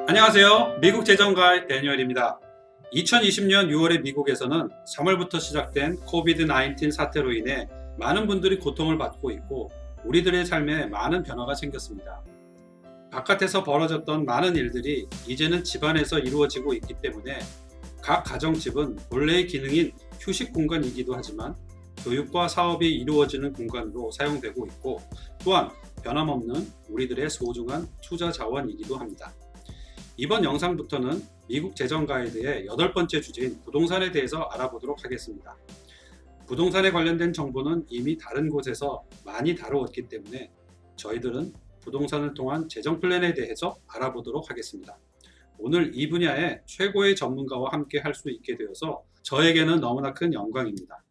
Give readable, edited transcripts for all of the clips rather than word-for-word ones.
안녕하세요. 미국 재정가의 데니얼입니다. 2020년 6월에 미국에서는 3월부터 시작된 코비드-19 사태로 인해 많은 분들이 고통을 받고 있고 우리들의 삶에 많은 변화가 생겼습니다. 바깥에서 벌어졌던 많은 일들이 이제는 집안에서 이루어지고 있기 때문에 각 가정집은 본래의 기능인 휴식 공간이기도 하지만 교육과 사업이 이루어지는 공간으로 사용되고 있고 또한 변함없는 우리들의 소중한 투자 자원이기도 합니다. 이번 영상부터는 미국 재정 가이드의 8번째 주제인 부동산에 대해서 알아보도록 하겠습니다. 부동산에 관련된 정보는 이미 다른 곳에서 많이 다루었기 때문에 저희들은 부동산을 통한 재정 플랜에 대해서 알아보도록 하겠습니다. 오늘 이 분야의 최고의 전문가와 함께 할 수 있게 되어서 저에게는 너무나 큰 영광입니다.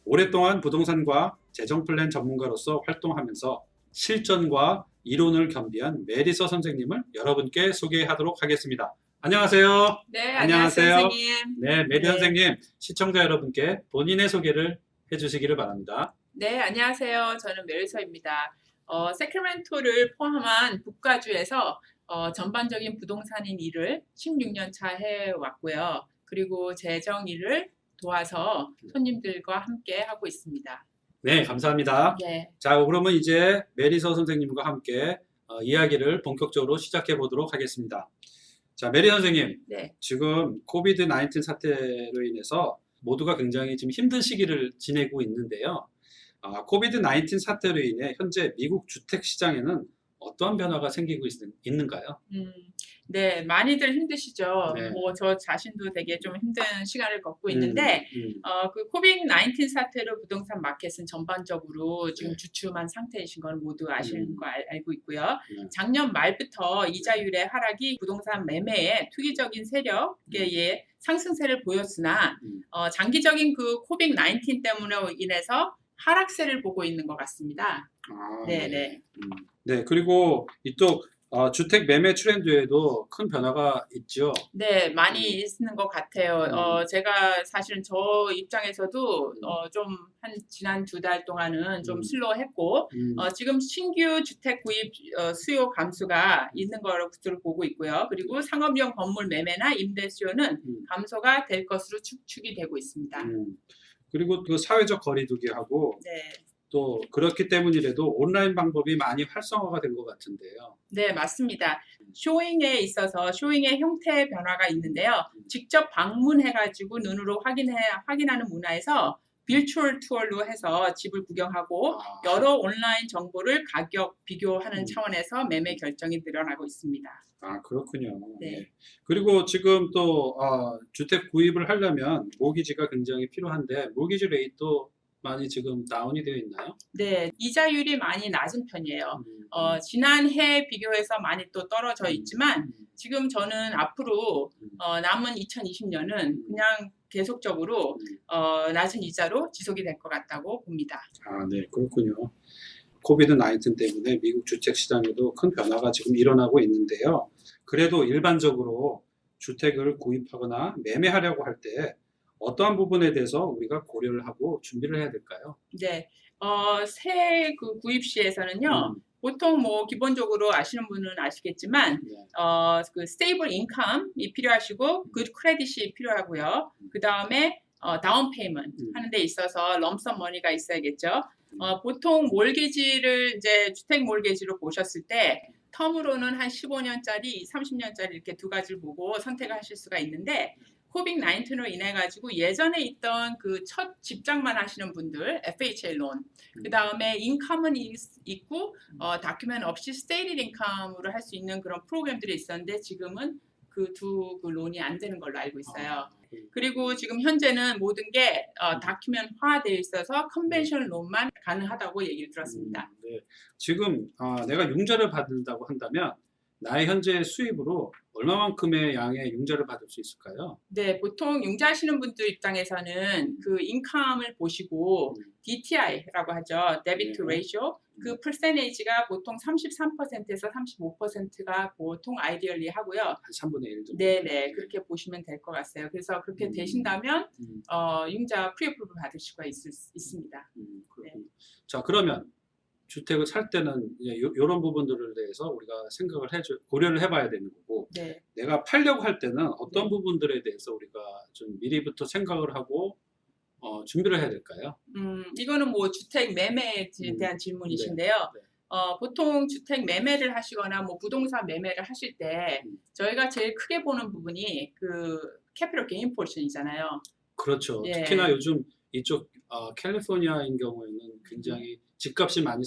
오랫동안 부동산과 재정 플랜 전문가로서 활동하면서 실전과 이론을 겸비한 메리서 선생님을 여러분께 소개하도록 하겠습니다. 안녕하세요. 네, 안녕하세요. 안녕하세요, 선생님. 네, 메리 네. 선생님, 시청자 여러분께 본인의 소개를 해주시기를 바랍니다. 네, 안녕하세요. 저는 메리서입니다. 세크라멘토를 포함한 북가주에서 전반적인 부동산인 일을 16년 차 해왔고요. 그리고 재정 일을 도와서 손님들과 함께 하고 있습니다. 네, 감사합니다. 네, 자, 그러면 이제 메리서 선생님과 함께 이야기를 본격적으로 시작해 보도록 하겠습니다. 자, 메리 선생님, 네. 지금 코비드-19 사태로 인해서 모두가 굉장히 지금 힘든 시기를 지내고 있는데요. 코비드-19 사태로 인해 현재 미국 주택 시장에는 어떠한 변화가 생기고 있는가요? 네, 많이들 힘드시죠. 네. 저 자신도 되게 좀 힘든 시간을 겪고 있는데, 그 코비드-19 사태로 부동산 마켓은 전반적으로 지금 네. 주춤한 상태이신 건 모두 아시는 거 알고 있고요. 네. 작년 말부터 이자율의 하락이 부동산 매매에 투기적인 세력의 상승세를 보였으나, 장기적인 그 코비드-19 때문에 인해서 하락세를 보고 있는 것 같습니다. 네. 네. 네, 그리고 또 주택 매매 트렌드에도 큰 변화가 있죠. 네, 많이 있는 것 같아요. 제가 사실은 저 입장에서도 좀 지난 2달 동안은 좀 슬로우했고, 지금 신규 주택 구입 수요 감소가 있는 것으로 보고 있고요. 그리고 상업용 건물 매매나 임대 수요는 감소가 될 것으로 추측이 되고 있습니다. 그리고 그 사회적 거리두기하고 네. 또 그렇기 때문이라도 온라인 방법이 많이 활성화가 된 것 같은데요. 네, 맞습니다. 쇼잉에 있어서 쇼잉의 형태 변화가 있는데요. 직접 방문해가지고 눈으로 확인하는 문화에서 virtual 투어로 해서 집을 구경하고 여러 온라인 정보를 가격 비교하는 차원에서 매매 결정이 늘어나고 있습니다. 아, 그렇군요. 네. 그리고 지금 또 주택 구입을 하려면 모기지가 굉장히 필요한데 모기지 레이트도 많이 지금 다운이 되어 있나요? 네, 이자율이 많이 낮은 편이에요. 지난해 비교해서 많이 또 떨어져 있지만 지금 저는 앞으로 남은 2020년은 그냥 계속적으로 낮은 이자로 지속이 될 것 같다고 봅니다. 아, 네, 그렇군요. 코비드-19 때문에 미국 주택 시장에도 큰 변화가 지금 일어나고 있는데요. 그래도 일반적으로 주택을 구입하거나 매매하려고 할 때 어떠한 부분에 대해서 우리가 고려를 하고 준비를 해야 될까요? 네, 새 그 구입 시에서는요. 보통 기본적으로 아시는 분은 아시겠지만 그 스테이블 인컴이 필요하시고 굿 크레딧이 필요하고요. 그 다음에 다운 페이먼트 하는 데 있어서 럼섬 머니가 있어야겠죠. 보통 몰기지를 이제 주택 몰기지로 보셨을 때 텀으로는 한 15년짜리, 30년짜리 이렇게 두 가지를 보고 선택을 하실 수가 있는데 코비드-19로 인해 가지고 예전에 있던 그 첫 집장만 하시는 분들 FHA 론, 그 다음에 인컴은 있고 다큐멘트 없이 스테이티드 인컴으로 할 수 있는 그런 프로그램들이 있었는데 지금은 그 두 론이 안 되는 걸로 알고 있어요. 그리고 지금 현재는 모든 게 다큐멘트화되어 있어서 컨벤셔널 론만 가능하다고 얘기를 들었습니다. 네. 지금 내가 융자를 받는다고 한다면 나의 현재 수입으로 얼마만큼의 양의 융자를 받을 수 있을까요? 네, 보통 융자하시는 분들 입장에서는 그 인컴을 보시고 DTI라고 하죠. Debit to Ratio. 그 퍼센테이지가 보통 33%에서 35%가 보통 아이디얼리 하고요. 한 3분의 1 정도. 네, 그렇게 보시면 될 것 같아요. 그래서 그렇게 되신다면 융자 프리어프를 받을 수가 있습니다. 자, 그러면 주택을 살 때는 이런 부분들에 대해서 우리가 고려를 해봐야 되는 거고, 네. 내가 팔려고 할 때는 어떤 네. 부분들에 대해서 우리가 좀 미리부터 생각을 하고 준비를 해야 될까요? 이거는 뭐 주택 매매에 대한 질문이신데요. 네. 보통 주택 매매를 하시거나 뭐 부동산 매매를 하실 때 저희가 제일 크게 보는 부분이 그 캐피털 게인 포션이잖아요. 그렇죠. 예. 특히나 요즘 이쪽 캘리포니아인 경우에는 굉장히 집값이 많이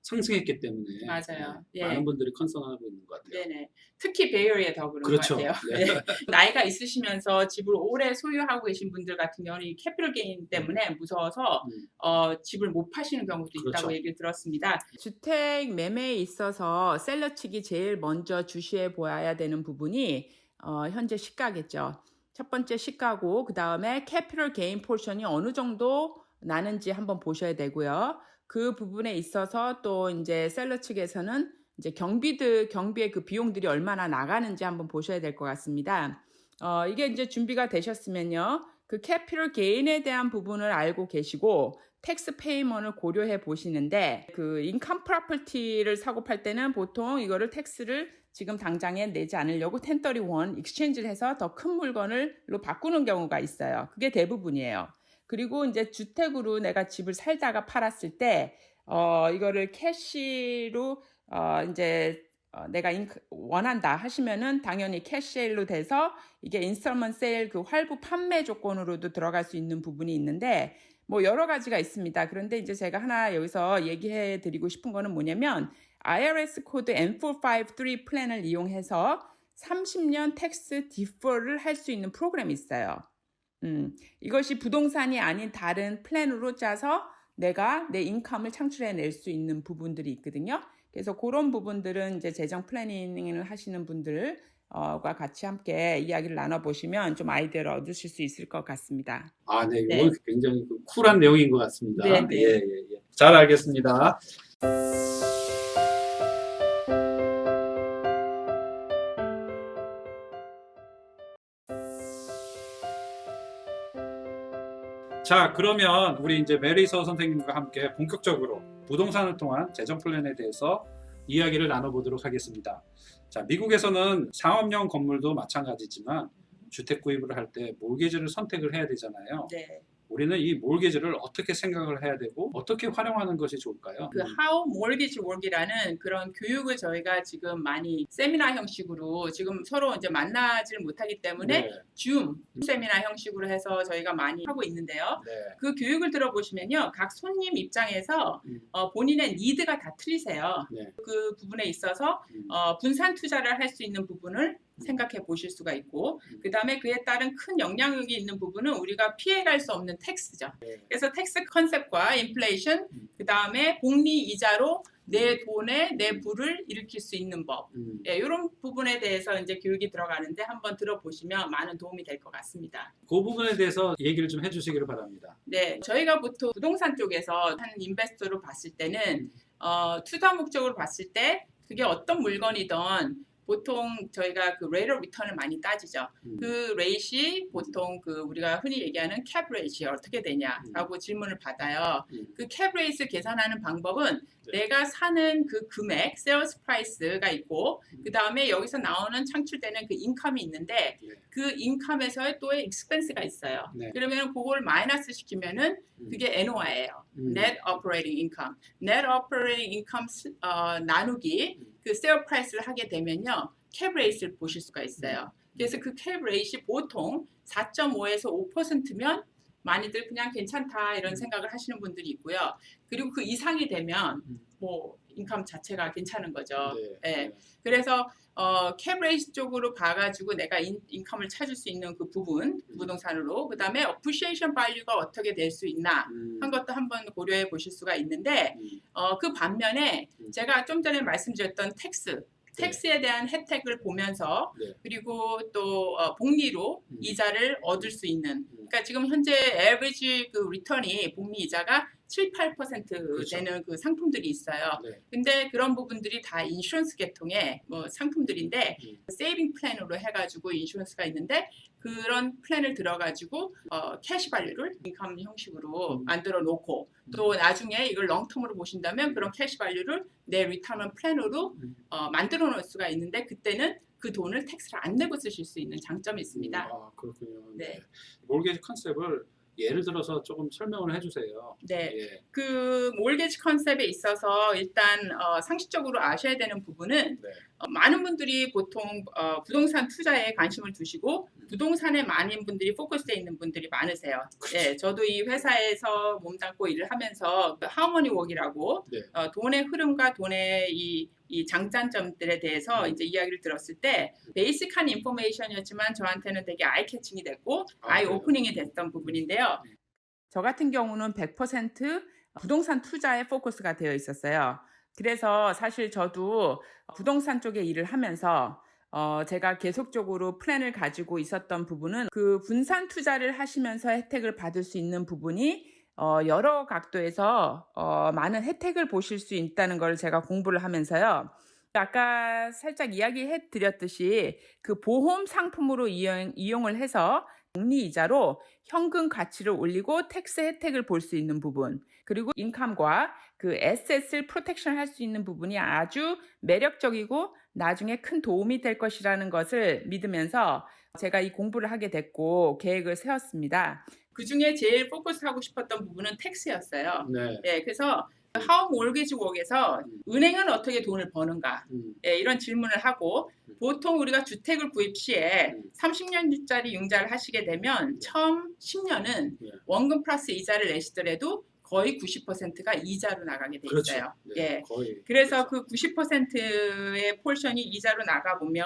상승했기 때문에 맞아요. 예. 많은 분들이 컨선하고 있는 것 같아요. 네네. 특히 베이에리에 더 그런 그렇죠. 것 같아요. 네. 예. 나이가 있으시면서 집을 오래 소유하고 계신 분들 같은 경우는 이 캐피털 게인 때문에 무서워서 집을 못 파시는 경우도 있다고 그렇죠. 얘기를 들었습니다. 주택 매매에 있어서 셀러 측이 제일 먼저 주시해 보아야 되는 부분이 현재 시가겠죠. 첫 번째 시가고, 그 다음에 캐피털 게인 포션이 어느 정도 나는지 한번 보셔야 되고요. 그 부분에 있어서 또 이제 셀러 측에서는 이제 경비의 그 비용들이 얼마나 나가는지 한번 보셔야 될 것 같습니다. 이게 이제 준비가 되셨으면요, 그 캐피털 게인에 대한 부분을 알고 계시고 텍스 페이먼을 고려해 보시는데, 그 인컴 프로퍼티를 사고 팔 때는 보통 이거를 텍스를 지금 당장에 내지 않으려고 1031 익스체인지를 해서 더 큰 물건으로 바꾸는 경우가 있어요. 그게 대부분이에요. 그리고 이제 주택으로 내가 집을 살다가 팔았을 때 이거를 캐시로 내가 원한다 하시면은 당연히 캐시세일로 돼서 이게 인스톨먼트 세일 그 할부 판매 조건으로도 들어갈 수 있는 부분이 있는데, 뭐 여러 가지가 있습니다. 그런데 이제 제가 하나 여기서 얘기해 드리고 싶은 거는 뭐냐면, IRS 코드 M453 플랜을 이용해서 30년 텍스 디퍼를 할 수 있는 프로그램이 있어요. 이것이 부동산이 아닌 다른 플랜으로 짜서 내가 내 인컴을 창출해낼 수 있는 부분들이 있거든요. 그래서 그런 부분들은 이제 재정 플래닝을 하시는 분들과 같이 함께 이야기를 나눠보시면 좀 아이디어를 얻으실 수 있을 것 같습니다. 네, 네. 이건 굉장히 쿨한 내용인 것 같습니다. 네, 네. 예. 잘 알겠습니다. 자, 그러면 우리 이제 메리서 선생님과 함께 본격적으로 부동산을 통한 재정 플랜에 대해서 이야기를 나눠보도록 하겠습니다. 자, 미국에서는 상업용 건물도 마찬가지지만 주택 구입을 할 때 몰게지를 선택을 해야 되잖아요. 네. 우리는 이 몰게지를 어떻게 생각을 해야 되고 어떻게 활용하는 것이 좋을까요? 그 How Mortgage Work이라는 그런 교육을 저희가 지금 많이 세미나 형식으로 지금 서로 이제 만나질 못하기 때문에 네. 줌 세미나 형식으로 해서 저희가 많이 하고 있는데요. 네. 그 교육을 들어보시면요, 각 손님 입장에서 본인의 니드가 다 틀리세요. 네. 그 부분에 있어서 분산 투자를 할 수 있는 부분을 생각해 보실 수가 있고, 그 다음에 그에 따른 큰 영향력이 있는 부분은 우리가 피해갈 수 없는 텍스죠. 네. 그래서 텍스 컨셉과 인플레이션, 그 다음에 복리 이자로 내 돈에 내 부를 일으킬 수 있는 법, 이런 부분에 대해서 이제 교육이 들어가는데 한번 들어보시면 많은 도움이 될 것 같습니다. 그 부분에 대해서 얘기를 좀 해주시기를 바랍니다. 네, 저희가 보통 부동산 쪽에서 한 인베스터로 봤을 때는 투자 목적으로 봤을 때 그게 어떤 물건이든 보통 저희가 그 rate of return을 많이 따지죠. 그 레이시 보통 그 우리가 흔히 얘기하는 캡 레이시 어떻게 되냐라고 질문을 받아요. 그 캡 레이스 계산하는 방법은 내가 사는 그 금액, 세일스 프라이스가 있고, 그 다음에 여기서 나오는 창출되는 그 인컴이 있는데, 그 인컴에서의 또의 익스펜스가 있어요. 네. 그러면 그걸 마이너스 시키면은 그게 NOI예요. Net Operating Income. Net Operating Income 나누기 그 세일 프라이스를 하게 되면요, 캡 레이스를 보실 수가 있어요. 그래서 그 캡 레이시 보통 4.5에서 5%면 많이들 그냥 괜찮다 이런 생각을 하시는 분들이 있고요. 그리고 그 이상이 되면 뭐 인컴 자체가 괜찮은 거죠. 네. 그래서 캡 레이시 쪽으로 봐가지고 내가 인컴을 찾을 수 있는 그 부분 부동산으로, 그 다음에 어프리시에이션 발류가 어떻게 될 수 있나 한 것도 한번 고려해 보실 수가 있는데, 그 반면에 제가 좀 전에 말씀드렸던 텍스에 대한 혜택을 보면서 그리고 또 복리로 이자를 얻을 수 있는, 그러니까 지금 현재 에버리지 그 리턴이 복리 이자가 7, 8% 그렇죠. 되는 그 상품들이 있어요. 네. 근데 그런 부분들이 다 인슈런스 계통의 뭐 상품들인데 세이빙 플랜으로 해가지고 인슈런스가 있는데 그런 플랜을 들어가지고 캐시 발류를 인컴 형식으로 만들어 놓고 또 나중에 이걸 롱텀으로 보신다면 그런 캐시 발류를 내 리타먼트 플랜으로 만들어 놓을 수가 있는데 그때는 그 돈을 텍스를 안 내고 쓰실 수 있는 장점이 있습니다. 아, 그렇군요. 네. 몰게지 컨셉을 예를 들어서 조금 설명을 해주세요. 네. 예. 그 몰게지 컨셉에 있어서 일단 상식적으로 아셔야 되는 부분은 네. 많은 분들이 보통 부동산 투자에 관심을 두시고 부동산에 많은 분들이 포커스되어 있는 분들이 많으세요. 그렇죠. 예, 저도 이 회사에서 몸담고 일을 하면서 하모니 웍이라고 네. 돈의 흐름과 돈의 이 장단점들에 대해서 이제 이야기를 들었을 때 베이직한 인포메이션이었지만 저한테는 되게 아이 캐칭이 됐고 아이 오프닝이 됐던 부분인데요. 저 같은 경우는 100% 부동산 투자에 포커스가 되어 있었어요. 그래서 사실 저도 부동산 쪽에 일을 하면서 제가 계속적으로 플랜을 가지고 있었던 부분은 그 분산 투자를 하시면서 혜택을 받을 수 있는 부분이 여러 각도에서 많은 혜택을 보실 수 있다는 걸 제가 공부를 하면서요. 아까 살짝 이야기해 드렸듯이 그 보험 상품으로 이용을 해서 복리이자로 현금 가치를 올리고 텍스 혜택을 볼 수 있는 부분 그리고 인컴과 그 에셋을 프로텍션 할 수 있는 부분이 아주 매력적이고 나중에 큰 도움이 될 것이라는 것을 믿으면서 제가 이 공부를 하게 됐고 계획을 세웠습니다. 그 중에 제일 포커스하고 싶었던 부분은 텍스였어요. 네. 네, 그래서 하우 몰게지 웍에서 은행은 어떻게 돈을 버는가 네, 이런 질문을 하고 보통 우리가 주택을 구입 시에 30년짜리 융자를 하시게 되면 처음 10년은 원금 플러스 이자를 내시더라도 거의 90%가 이자로 나가게 돼 있어요. 그렇죠. 네, 예. 거의. 그래서 그렇죠. 그 90%의 폴션이 이자로 나가 보면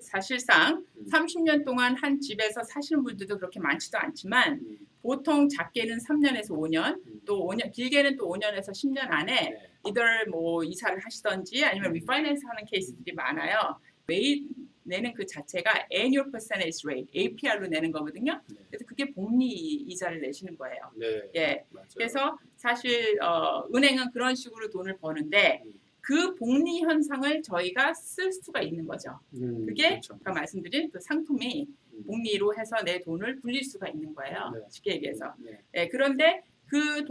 사실상 30년 동안 한 집에서 사시는 분들도 그렇게 많지도 않지만 보통 작게는 3년에서 5년, 또 5년, 길게는 또 5년에서 10년 안에 이들 뭐 이사를 하시던지 아니면 리파이낸스 하는 케이스들이 많아요. 매일 내는 그 자체가 annual percentage rate, APR로 내는 거거든요. 그래서 그게 복리 이자를 내시는 거예요. 네. 예. 맞아요. 그래서 사실 은행은 그런 식으로 돈을 버는데 그 복리 현상을 저희가 쓸 수가 있는 거죠. 그게 그렇죠. 아까 말씀드린 그 상품이 복리로 해서 내 돈을 불릴 수가 있는 거예요. 네. 쉽게 얘기해서. 네. 예, 그런데 그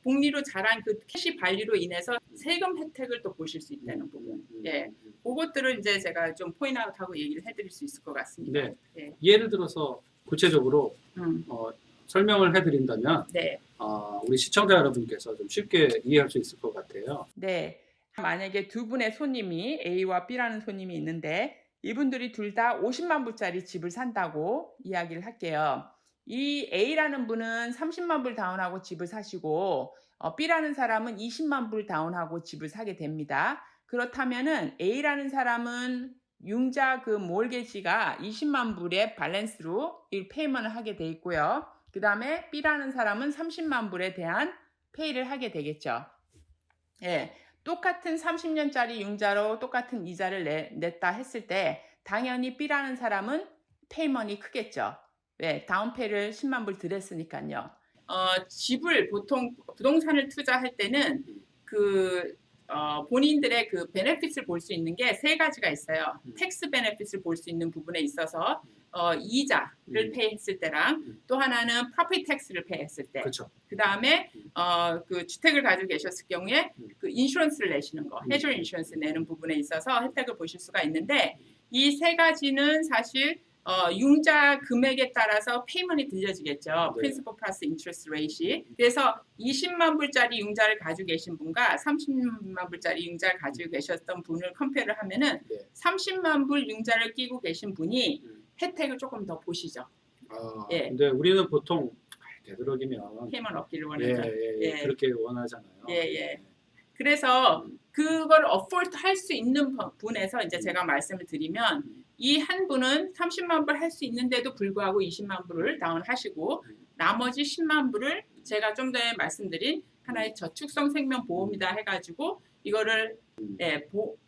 복리로 자란 그 캐시 발리로 인해서 세금 혜택을 또 보실 수 있다는 부분. 예, 그것들을 이제 제가 좀 포인트아웃하고 얘기를 해드릴 수 있을 것 같습니다. 네. 예. 예를 들어서 구체적으로 설명을 해드린다면 네. 우리 시청자 여러분께서 좀 쉽게 이해할 수 있을 것 같아요. 네. 만약에 두 분의 손님이 A와 B라는 손님이 있는데 이분들이 둘 다 50만 불짜리 집을 산다고 이야기를 할게요. 이 A라는 분은 30만 불 다운하고 집을 사시고 B라는 사람은 20만 불 다운하고 집을 사게 됩니다. 그렇다면은 A라는 사람은 융자 그 몰게지가 20만 불의 밸런스로 이 페이먼을 하게 돼 있고요. 그 다음에 B라는 사람은 30만 불에 대한 페이를 하게 되겠죠. 예. 똑같은 30년짜리 융자로 똑같은 이자를 냈다 했을 때 당연히 B라는 사람은 페이먼이 크겠죠. 왜? 다운페이를 10만 불 들였으니까요. 집을 보통 부동산을 투자할 때는 본인들의 그 베네핏을 볼 수 있는 게 세 가지가 있어요. 텍스 베네핏을 볼 수 있는 부분에 있어서 이자를 페이했을 때랑 또 하나는 프로퍼티 텍스를 페이했을 때. 그렇죠. 그 다음에 그 주택을 가지고 계셨을 경우에 그 인슈런스를 내시는 거, 해저 인슈런스 내는 부분에 있어서 혜택을 보실 수가 있는데 이 세 가지는 사실 융자 금액에 따라서 페이먼이 들려지겠죠. 네. 프린시플 플러스 인트레스트 레이시. 그래서 20만 불짜리 융자를 가지고 계신 분과 30만 불짜리 융자를 가지고 계셨던 분을 컴페어를 하면은 30만 불 융자를 끼고 계신 분이 혜택을 조금 더 보시죠. 예. 근데 우리는 보통 되도록이면 페이먼 얻기를 원하죠. 예. 그렇게 원하잖아요. 예. 그래서 그걸 어포트 할 수 있는 분에서 이제 제가 말씀을 드리면 이 한 분은 30만 불 할 수 있는데도 불구하고 20만 불을 다운하시고 나머지 10만 불을 제가 좀 전에 말씀드린 하나의 저축성 생명보험이다 해가지고 이거를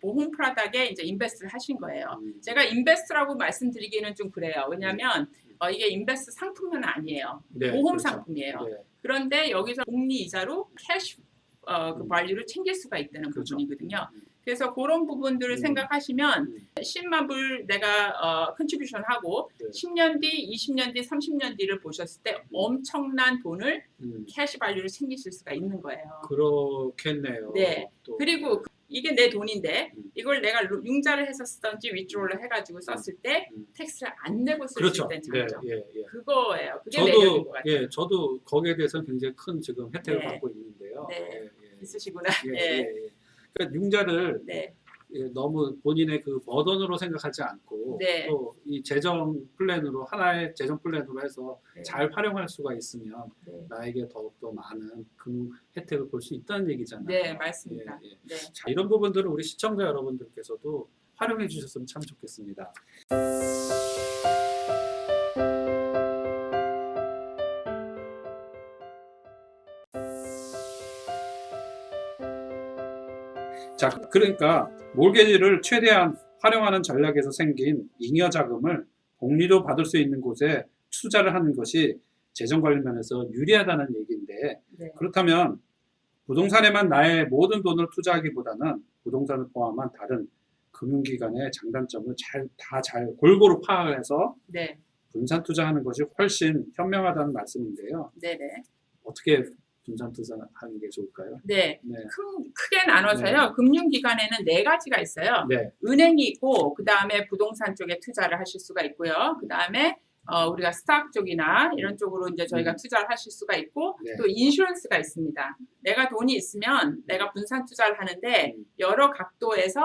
보험 프로덕트에 이제 인베스트를 하신 거예요. 제가 인베스트라고 말씀드리기는 좀 그래요. 왜냐하면 이게 인베스트 상품은 아니에요. 네, 보험 그렇죠. 상품이에요. 네. 그런데 여기서 복리 이자로 캐시 그 밸류를 챙길 수가 있다는 그렇죠. 부분이거든요. 그래서 그런 부분들을 생각하시면 10만 불 내가 컨트리뷰션하고 네. 10년 뒤, 20년 뒤, 30년 뒤를 보셨을 때 엄청난 돈을 캐시 밸류를 챙기실 수가 있는 거예요. 그렇겠네요. 네. 또. 그리고 이게 내 돈인데 이걸 내가 융자를 해서 쓰던지 위드로를 해가지고 썼을 때 텍스를 안 내고 쓸 수 그렇죠. 있다는 네, 장점. 예, 예. 그거예요. 그게 매력인 것 같아요. 예, 저도 거기에 대해서 굉장히 큰 지금 혜택을 네. 받고 있는데요. 네. 예, 예. 있으시구나. 예, 네. 예, 예. 그러니까 융자를 네. 예, 너무 본인의 그 버던으로 생각하지 않고 네. 또 이 재정 플랜으로 하나의 재정 플랜으로 해서 네. 잘 활용할 수가 있으면 네. 나에게 더욱더 많은 그 혜택을 볼 수 있다는 얘기잖아요. 네, 맞습니다. 예, 예. 네. 자, 이런 부분들을 우리 시청자 여러분들께서도 활용해 주셨으면 참 좋겠습니다. 자, 그러니까 몰개지를 최대한 활용하는 전략에서 생긴 잉여 자금을 복리로 받을 수 있는 곳에 투자를 하는 것이 재정 관리 면에서 유리하다는 얘기인데, 네. 그렇다면 부동산에만 나의 모든 돈을 투자하기보다는 부동산을 포함한 다른 금융기관의 장단점을 잘 골고루 파악해서 네. 분산 투자하는 것이 훨씬 현명하다는 말씀인데요. 네네. 어떻게 분산 투자하는 게 좋을까요? 네. 네. 크게 나눠서요. 금융기관에는 네 가지가 있어요. 네. 은행이 있고, 그 다음에 부동산 쪽에 투자를 하실 수가 있고요. 그 다음에 우리가 스탁 쪽이나 이런 쪽으로 이제 저희가 투자를 하실 수가 있고, 네. 또 인슈런스가 있습니다. 내가 돈이 있으면 내가 분산 투자를 하는데 여러 각도에서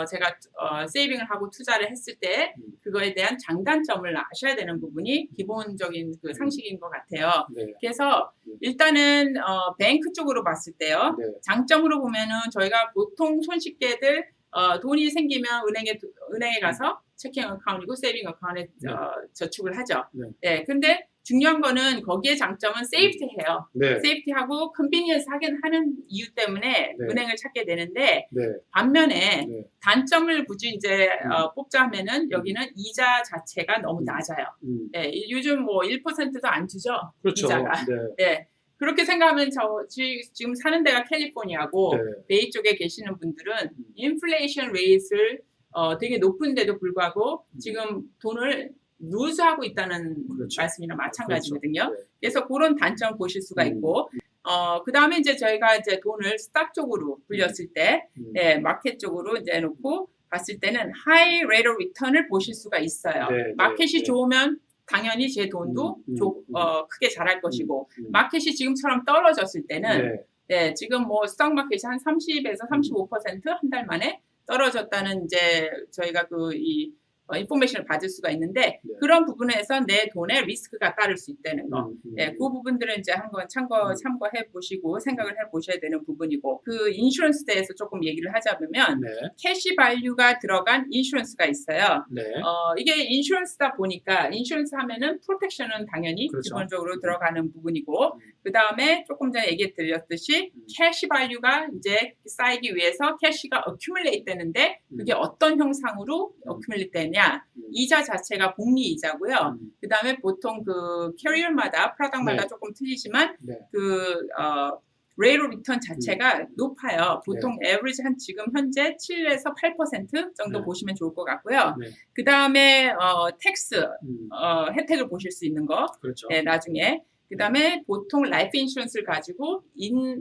제가 세이빙을 하고 투자를 했을 때 그거에 대한 장단점을 아셔야 되는 부분이 기본적인 그 상식인 것 같아요. 네. 그래서 일단은 뱅크 쪽으로 봤을 때요. 네. 장점으로 보면은 저희가 보통 손쉽게들 돈이 생기면 은행에 가서 체킹 어카운트이고 세이빙 어카운트에 네. 저축을 하죠. 네. 네. 근데 중요한 거는 거기에 장점은 세이프티해요. 네. 세이프티하고 컨비니언스 하는 이유 때문에 네. 은행을 찾게 되는데 네. 반면에 네. 단점을 굳이 이제 뽑자면은 여기는 이자 자체가 너무 낮아요. 네. 요즘 뭐 1%도 안 주죠. 그렇죠. 이자가. 네. 네. 그렇게 생각하면 지금 사는 데가 캘리포니아고 네. 베이 쪽에 계시는 분들은 인플레이션 레이트를 되게 높은데도 불구하고 지금 돈을 루즈하고 있다는 그렇죠. 말씀이나 마찬가지거든요. 그렇죠. 네. 그래서 그런 단점을 보실 수가 있고 그 다음에 이제 저희가 이제 돈을 스탁 쪽으로 불렸을 때 네, 마켓 쪽으로 이제 놓고 봤을 때는 하이 레이트 오브 리턴을 보실 수가 있어요. 네, 마켓이 네. 좋으면 당연히 제 돈도 크게 자랄 것이고 마켓이 지금처럼 떨어졌을 때는 네. 네, 지금 뭐 스탁 마켓이 한 30에서 35% 한 달 만에 떨어졌다는 이제 저희가 이 인포메이션을 받을 수가 있는데 네. 그런 부분에서 내 돈에 리스크가 따를 수 있다는 거. 네, 그 부분들은 이제 한번 참고해 보시고 생각을 해 보셔야 되는 부분이고 그 인슈런스 대해서 조금 얘기를 하자면 네. 캐시 밸류가 들어간 인슈런스가 있어요. 네. 이게 인슈런스다 보니까 인슈런스 하면은 프로텍션은 당연히 그렇죠. 기본적으로 들어가는 부분이고 그 다음에 조금 전에 얘기 드렸듯이 캐시 밸류가 이제 쌓이기 위해서 캐시가 어큐뮬레이트 되는데 그게 어떤 형상으로 어큐뮬레이트 되냐 이자 자체가 복리 이자고요. 그 다음에 보통 그 캐리어마다 프로덕마다 네. 조금 틀리지만 네. 레이트 오브 리턴 자체가 높아요. 보통 에버리지 한 지금 현재 7에서 8% 정도 네. 보시면 좋을 것 같고요. 네. 그 다음에 텍스 혜택을 보실 수 있는 거 그렇죠. 네, 나중에 그 다음에 보통 라이프 인슈런스를 가지고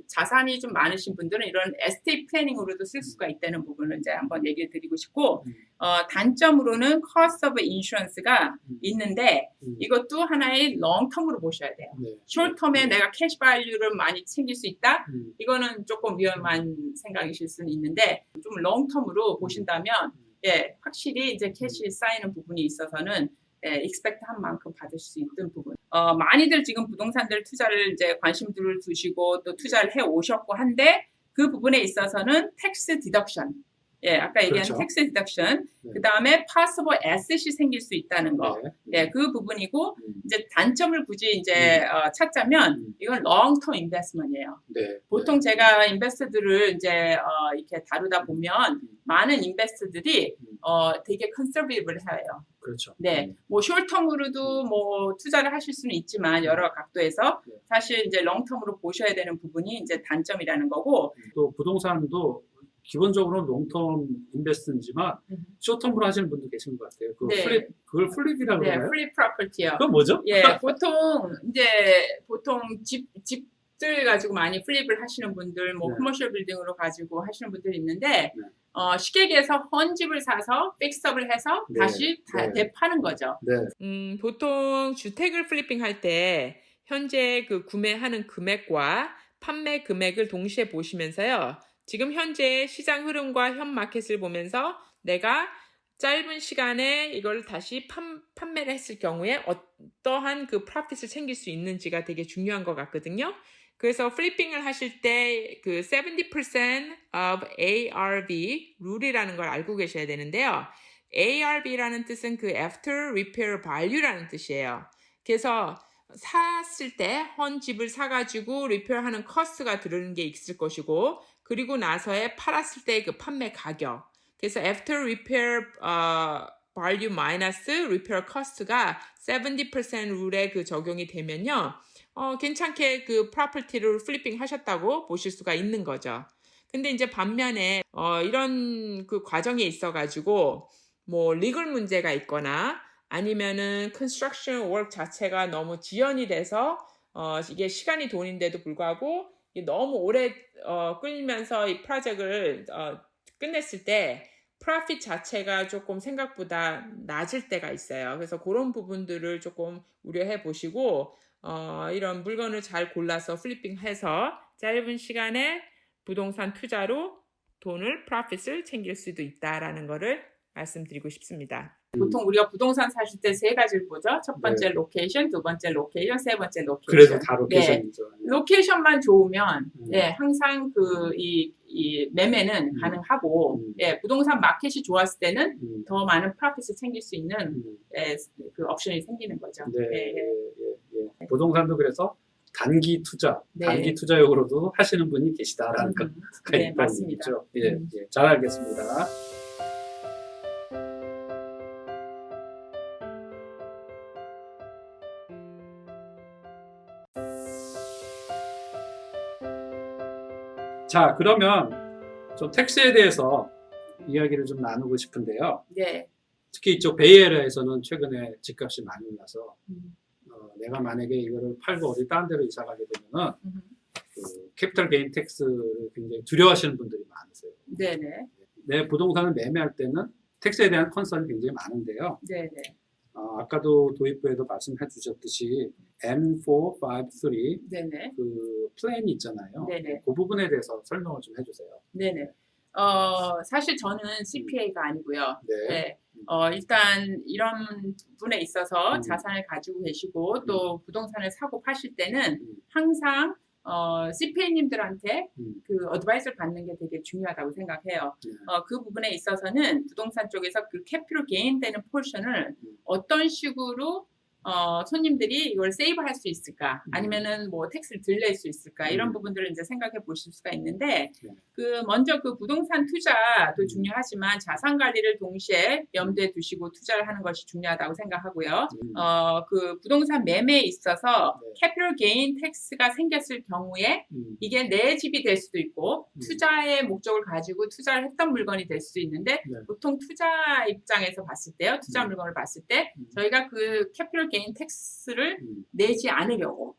자산이 좀 많으신 분들은 이런 에스테이트 플래닝으로도 쓸 수가 있다는 부분을 이제 한번 얘기를 드리고 싶고 단점으로는 cost of insurance가 있는데 이것도 하나의 롱텀으로 보셔야 돼요. 네. 숏텀에 내가 캐시 밸류를 많이 챙길 수 있다? 이거는 조금 위험한 생각이실 수는 있는데 좀 롱텀으로 보신다면 예, 확실히 이제 캐시 쌓이는 부분이 있어서는 익스펙트한 만큼 받을 수 있는 부분. 많이들 지금 부동산들 투자를 이제 관심들을 두시고 또 투자를 해 오셨고 한데 그 부분에 있어서는 텍스 디덕션. 예, 아까 얘기한 그렇죠. 텍스 디덕션. 네. 그 다음에 possible asset이 생길 수 있다는 거. 네. 예, 그 부분이고 이제 단점을 굳이 이제 찾자면 이건 long-term investment이에요. 네. 보통 제가 인베스터들을 이제 이렇게 다루다 보면 많은 인베스터들이 되게 컨서베이티브를 해요. 그렇죠. 네, 뭐 숏텀으로도 뭐 투자를 하실 수는 있지만 여러 각도에서 네. 사실 이제 롱텀으로 보셔야 되는 부분이 이제 단점이라는 거고. 또 부동산도 기본적으로 롱텀 인베스트지만 숏텀으로 하시는 분도 계신 것 같아요. 그 네. 그걸 플립이라고 네, 그러나요? 프리 프로퍼티요. 그건 뭐죠? 예, 보통 집들 가지고 많이 플립을 하시는 분들, 뭐 네. 커머셜 빌딩으로 가지고 하시는 분들이 있는데 네. 쉽게 얘기해서 헌 집을 사서 픽스업을 해서 네. 다시 네. 되파는 거죠. 네. 보통 주택을 플리핑 할 때 현재 그 구매하는 금액과 판매 금액을 동시에 보시면서요. 지금 현재 시장 흐름과 현 마켓을 보면서 내가 짧은 시간에 이걸 다시 판매를 했을 경우에 어떠한 그 프로핏을 챙길 수 있는지가 되게 중요한 것 같거든요. 그래서 플리핑을 하실 때 그 70% of ARV 룰이라는 걸 알고 계셔야 되는데요. ARV라는 뜻은 그 After Repair Value라는 뜻이에요. 그래서 샀을 때 헌 집을 사가지고 리페어하는 커스트가 들어오는 게 있을 것이고 그리고 나서에 팔았을 때 그 판매 가격. 그래서 After Repair Value minus Repair Cost가 70% 룰에 그 적용이 되면요. 괜찮게 그 프로퍼티를 플리핑 하셨다고 보실 수가 있는 거죠. 근데 이제 반면에 이런 그 과정에 있어가지고 뭐 리글 문제가 있거나 아니면은 컨스트럭션 워크 자체가 너무 지연이 돼서 이게 시간이 돈인데도 불구하고 너무 오래 끌면서 이 프로젝트를 끝냈을 때 프로핏 자체가 조금 생각보다 낮을 때가 있어요. 그래서 그런 부분들을 조금 우려해 보시고 이런 물건을 잘 골라서 플리핑해서 짧은 시간에 부동산 투자로 프로핏을 챙길 수도 있다라는 거를 말씀드리고 싶습니다. 보통 우리가 부동산 사실 때 세 가지를 보죠. 첫 번째 네. 로케이션, 두 번째 로케이션, 세 번째 로케이션. 그래도 다 로케이션이죠. 로케이션만 좋으면 항상 이 매매는 가능하고 부동산 마켓이 좋았을 때는 더 많은 프로핏을 챙길 수 있는 그 옵션이 생기는 거죠. 네. 부동산도 그래서 단기 투자, 네. 단기 투자용으로도 하시는 분이 계시다라는 거. 네, 맞습니다. 잘 알겠습니다. 자, 그러면 좀 텍스에 대해서 이야기를 좀 나누고 싶은데요. 네. 특히 이쪽 베이에리아에서는 최근에 집값이 많이 올라서 내가 만약에 이거를 팔고 어디 딴 데로 이사 가게 되면은 그 캐피털 게인 텍스를 굉장히 두려워하시는 분들이 많으세요. 네네. 내 부동산을 매매할 때는 텍스에 대한 컨설이 굉장히 많은데요. 네네. 아까도 도입부에도 말씀해 주셨듯이 M453 네네. 그 플랜이 있잖아요. 네네. 그 부분에 대해서 설명을 좀 해주세요. 네네. 사실 저는 CPA가 아니고요. 네. 네. 일단 이런 부분에 있어서 자산을 가지고 계시고 또 부동산을 사고 파실 때는 항상 CPA님들한테 그 어드바이스를 받는 게 되게 중요하다고 생각해요. 그 부분에 있어서는 부동산 쪽에서 그 캐피털 게인 되는 포션을 어떤 식으로 손님들이 이걸 세이브할 수 있을까? 아니면은 뭐 텍스를 덜 낼 수 있을까? 이런 부분들을 이제 생각해 보실 수가 있는데, 그 먼저 그 부동산 투자도 중요하지만 자산 관리를 동시에 염두에 두시고 투자를 하는 것이 중요하다고 생각하고요. 그 부동산 매매에 있어서 캐피털 게인 텍스가 생겼을 경우에 이게 내 집이 될 수도 있고 투자의 목적을 가지고 투자를 했던 물건이 될 수도 있는데 보통 투자 입장에서 봤을 때요. 투자 물건을 봤을 때 저희가 그 캐피털 게인 텍스를 내지 않으려고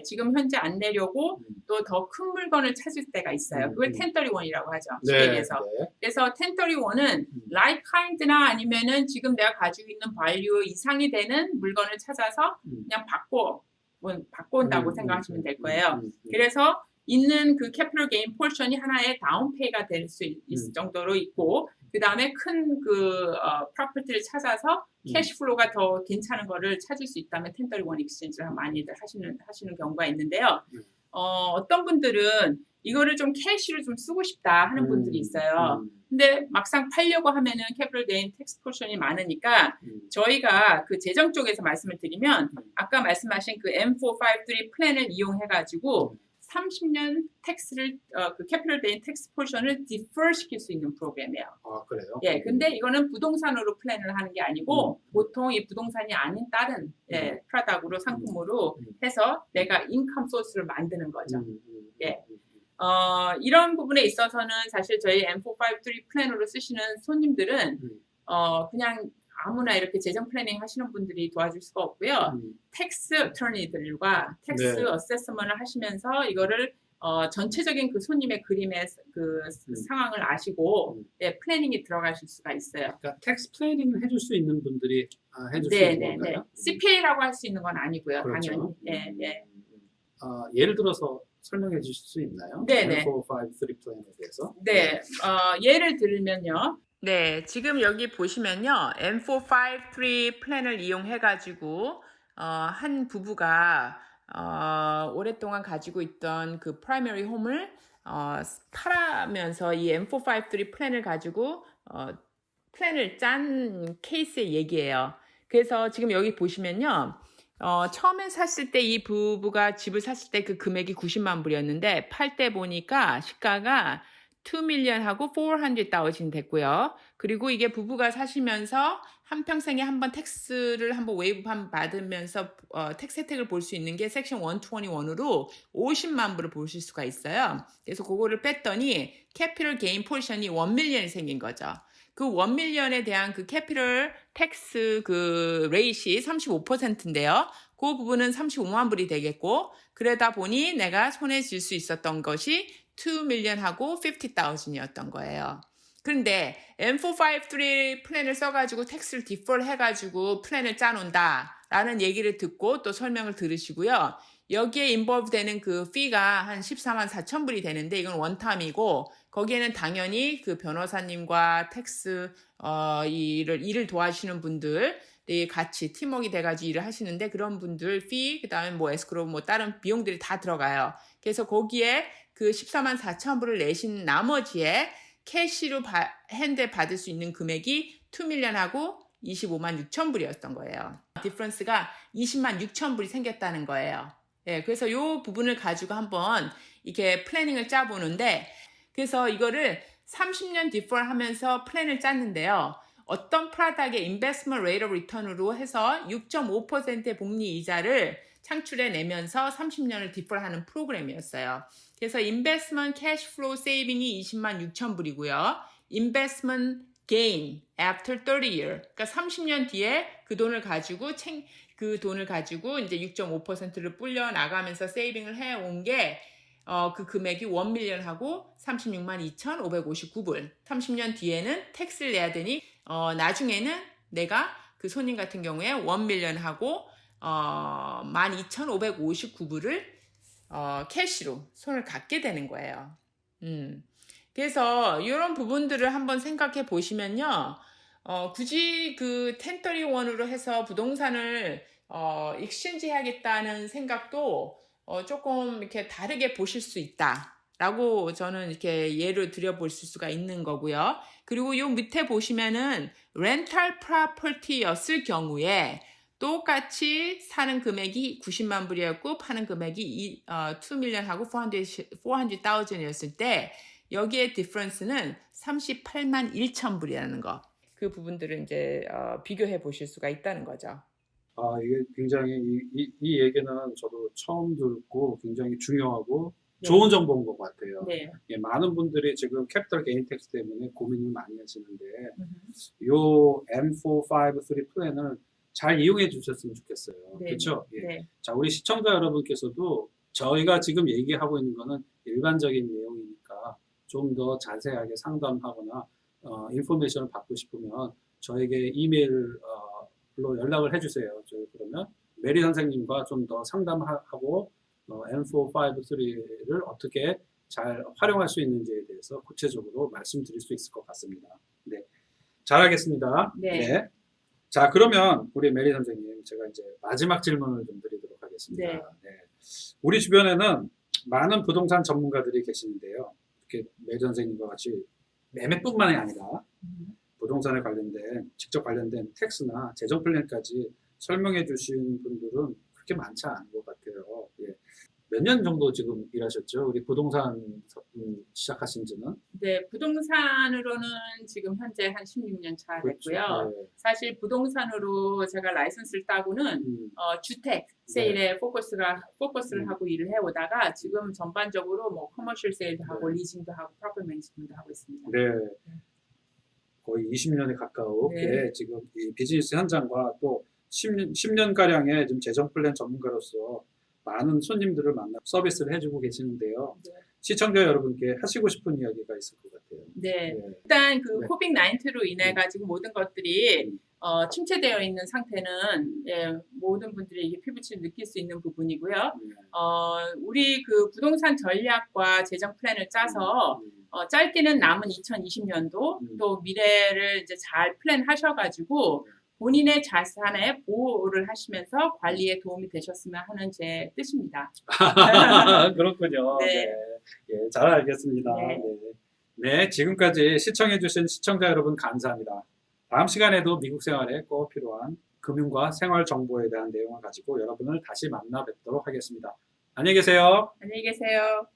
지금 현재 안 내려고 또 더 큰 물건을 찾을 때가 있어요. 그걸 1031이라고 하죠. 쉽게해서. 그래서 1031은 like kind나 아니면은 지금 내가 가지고 있는 value 이상이 되는 물건을 찾아서 그냥 바꾼다고 생각하시면 될 거예요. 그래서 있는 그 캐피털 게인 포션이 하나의 다운페이가 될 수 있을 정도로 있고 그 다음에 큰 그 프로퍼티를 찾아서 캐시플로우가 더 괜찮은 거를 찾을 수 있다면 1031 익스체인지를 많이들 하시는 경우가 있는데요. 어떤 분들은 이거를 좀 캐시로 좀 쓰고 싶다 하는 분들이 있어요. 근데 막상 팔려고 하면은 캐피털 게인 텍스 포션이 많으니까 저희가 그 재정 쪽에서 말씀을 드리면 아까 말씀하신 그 M453 플랜을 이용해 가지고 30년 텍스를 그 캐피털 게인 텍스 포션을 디퍼 시킬 수 있는 프로그램이에요. 아, 그래요? 예, 근데 이거는 부동산으로 플랜을 하는 게 아니고 보통 이 부동산이 아닌 다른 프로덕트로 상품으로 해서 내가 인컴 소스를 만드는 거죠. 예. 이런 부분에 있어서는 사실 저희 M453 플랜으로 쓰시는 손님들은 그냥 아무나 이렇게 재정 플래닝 하시는 분들이 도와줄 수가 없고요. 텍스 어터니들과 텍스 어세스먼을 하시면서 이거를 전체적인 그 손님의 그림의 그 상황을 아시고 플래닝이 들어가실 수가 있어요. 그러니까 텍스 플래닝을 해줄 수 있는 분들이 해줄 수 있는 건가요? CPA라고 할 수 있는 건 아니고요. 그렇죠. 당연히. 예. 예를 들어서 설명해 주실 수 있나요? 네네. M453 플랜에 대해서. 네. 예를 들면요. 네, 지금 여기 보시면요. M453 플랜을 이용해가지고 한 부부가 오랫동안 가지고 있던 그 프라이머리 홈을 팔아면서 이 M453 플랜을 가지고 플랜을 짠 케이스의 얘기예요. 그래서 지금 여기 보시면요. 처음에 샀을 때 이 부부가 집을 샀을 때 그 금액이 90만 불이었는데 팔 때 보니까 시가가 2million하고 400,000 됐고요. 그리고 이게 부부가 사시면서 한평생에 한번 텍스를 한번 웨이브 받으면서 텍스 혜택을 볼 수 있는 게 섹션 121으로 50만 불을 보실 수가 있어요. 그래서 그거를 뺐더니 캐피털 게인 포션이 1million이 생긴 거죠. 그 1million에 대한 그 캐피털 텍스 그 레이시 35%인데요. 그 부분은 35만 불이 되겠고, 그러다 보니 내가 손에 쥘 수 있었던 것이 2million하고 50,000이었던 거예요. 그런데 M453 플랜을 써가지고 텍스를 디폴 해가지고 플랜을 짜놓는다 라는 얘기를 듣고 또 설명을 들으시고요. 여기에 인볼브 되는 그 피가 한 144,000불이 되는데 이건 원타임이고, 거기에는 당연히 그 변호사님과 텍스 일을 도와주시는 분들이 같이 팀워크가 돼가지고 일을 하시는데, 그런 분들 피, 그다음에 뭐 에스크로우 뭐 다른 비용들이 다 들어가요. 그래서 거기에 그 144,000불을 내신 나머지에 캐시로 핸드에 받을 수 있는 금액이 2million하고 256,000불이었던 거예요. 디퍼런스가 206,000불이 생겼다는 거예요. 예, 그래서 이 부분을 가지고 한번 이렇게 플래닝을 짜보는데, 그래서 이거를 30년 디퍼 하면서 플랜을 짰는데요. 어떤 프로덕트의 인베스트먼트 레이트 오브 리턴으로 해서 6.5%의 복리 이자를 창출해 내면서 30년을 디퍼하는 프로그램이었어요. 그래서 인베스트먼트 캐시 플로우 세이빙이 206,000불이고요. 인베스트먼트 게인 after 30year. 그러니까 30년 뒤에 그 돈을 가지고 이제 6.5%를 불려 나가면서 세이빙을 해 온 게 그 금액이 1million하고 362,559불. 30년 뒤에는 텍스를 내야 되니 나중에는 내가 그 손님 같은 경우에 1million하고 12,559불을 캐시로 손을 갖게 되는 거예요. 그래서 이런 부분들을 한번 생각해 보시면요. 굳이 그 1031으로 해서 부동산을 익스체인지 해야겠다는 생각도 조금 이렇게 다르게 보실 수 있다라고 저는 이렇게 예를 들어보실 수가 있는 거고요. 그리고 요 밑에 보시면은 렌탈 프로퍼티였을 경우에 똑같이 사는 금액이 90만 불이었고 파는 금액이 2million하고 400,000이었을 때 여기에 디퍼런스는 38만 1천 불이라는 거. 그 부분들을 이제 비교해 보실 수가 있다는 거죠. 이게 굉장히 이 얘기는 저도 처음 듣고 굉장히 중요하고 좋은 정보인 것 같아요. 네. 예, 많은 분들이 지금 캐피털 게인 텍스 때문에 고민을 많이 하시는데 요 M453 플랜을 잘 이용해 주셨으면 좋겠어요. 네. 그렇죠? 예. 네. 자, 우리 시청자 여러분께서도 저희가 지금 얘기하고 있는 거는 일반적인 내용이니까 좀 더 자세하게 상담하거나 인포메이션을 받고 싶으면 저에게 이메일로 연락을 해주세요. 저희 그러면 메리 선생님과 좀 더 상담하고 M453를 어떻게 잘 활용할 수 있는지에 대해서 구체적으로 말씀드릴 수 있을 것 같습니다. 네, 잘하겠습니다. 네. 자, 그러면 우리 메리 선생님, 제가 이제 마지막 질문을 좀 드리도록 하겠습니다. 네. 우리 주변에는 많은 부동산 전문가들이 계시는데요. 이렇게 메리 선생님과 같이 매매뿐만이 아니라 부동산에 관련된 직접 관련된 텍스나 재정 플랜까지 설명해 주신 분들은 그렇게 많지 않은 것 같아요. 예. 몇 년 정도 지금 일하셨죠? 우리 부동산 시작하신 지는? 네, 부동산으로는 지금 현재 한 16년 차 됐고요. 네. 사실 부동산으로 제가 라이선스를 따고는 주택 세일에 포커스를 하고 일을 해오다가 지금 전반적으로 뭐 커머셜 세일도 하고 리징도 하고 프로퍼티 매니지먼트도 하고 있습니다. 네. 거의 20년에 가까우게 네. 지금 이 비즈니스 현장과 또 10년가량의 지금 재정 플랜 전문가로서 많은 손님들을 만나 서비스를 해주고 계시는데요. 네. 시청자 여러분께 하시고 싶은 이야기가 있을 것 같아요. 네. 네. 일단 그 네. 코빅-19로 인해 가지고 모든 것들이 침체되어 있는 상태는 모든 분들이 이게 피부치를 느낄 수 있는 부분이고요. 우리 그 부동산 전략과 재정 플랜을 짜서 짧게는 남은 2020년도 또 미래를 이제 잘 플랜하셔가지고 본인의 자산의 보호를 하시면서 관리에 도움이 되셨으면 하는 제 뜻입니다. 그렇군요. 네. 네. 예, 잘 알겠습니다. 네. 네, 지금까지 시청해주신 시청자 여러분 감사합니다. 다음 시간에도 미국 생활에 꼭 필요한 금융과 생활 정보에 대한 내용을 가지고 여러분을 다시 만나 뵙도록 하겠습니다. 안녕히 계세요. 안녕히 계세요.